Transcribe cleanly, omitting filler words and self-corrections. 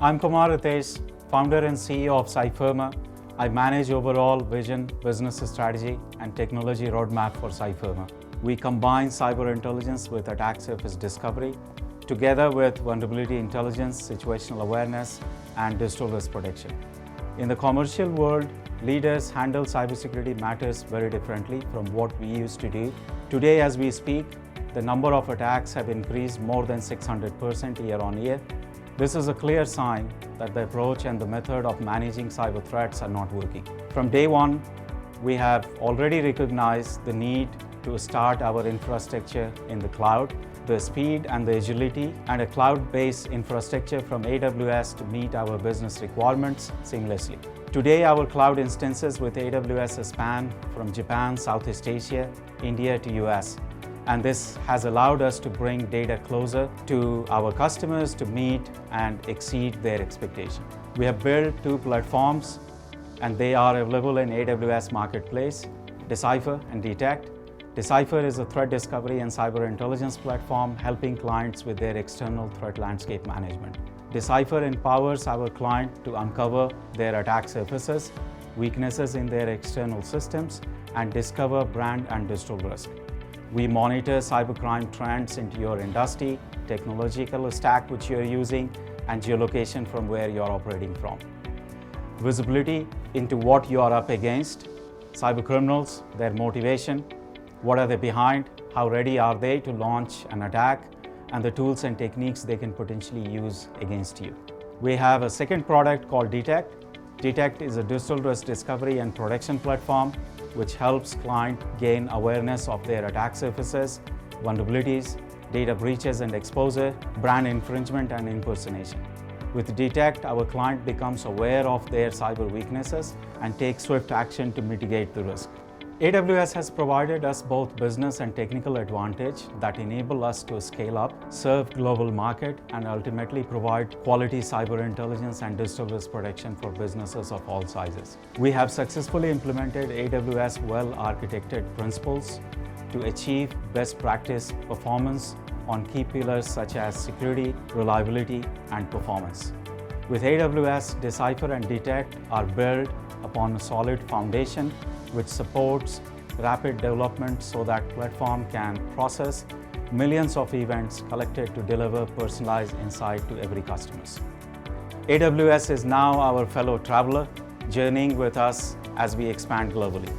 I'm Kumar Ritesh, founder and CEO of Cypherma. I manage overall vision, business strategy, and technology roadmap for Cypherma. We combine cyber intelligence with attack surface discovery, together with vulnerability intelligence, situational awareness, and digital risk protection. In the commercial world, leaders handle cybersecurity matters very differently from what we used to do. Today, as we speak, the number of attacks have increased more than 600% year on year. This is a clear sign that the approach and the method of managing cyber threats are not working. From day one, we have already recognized the need to start our infrastructure in the cloud, the speed and the agility, and a cloud-based infrastructure from AWS to meet our business requirements seamlessly. Today, our cloud instances with AWS span from Japan, Southeast Asia, India to US. And this has allowed us to bring data closer to our customers to meet and exceed their expectation. We have built two platforms, and they are available in AWS Marketplace, Decipher and Detect. Decipher is a threat discovery and cyber intelligence platform helping clients with their external threat landscape management. Decipher empowers our client to uncover their attack surfaces, weaknesses in their external systems, and discover brand and digital risk. We monitor cybercrime trends into your industry, technological stack which you're using, and geolocation from where you're operating from. Visibility into what you are up against, cybercriminals, their motivation, what are they behind, how ready are they to launch an attack, and the tools and techniques they can potentially use against you. We have a second product called Detect. Detect is a digital risk discovery and protection platform which helps clients gain awareness of their attack surfaces, vulnerabilities, data breaches and exposure, brand infringement and impersonation. With Detect, our client becomes aware of their cyber weaknesses and takes swift action to mitigate the risk. AWS has provided us both business and technical advantage that enable us to scale up, serve global market, and ultimately provide quality cyber intelligence and digital risk protection for businesses of all sizes. We have successfully implemented AWS well-architected principles to achieve best practice performance on key pillars such as security, reliability, and performance. With AWS, Decipher and Detect are built upon a solid foundation which supports rapid development so that platform can process millions of events collected to deliver personalized insight to every customer. AWS is now our fellow traveler, journeying with us as we expand globally.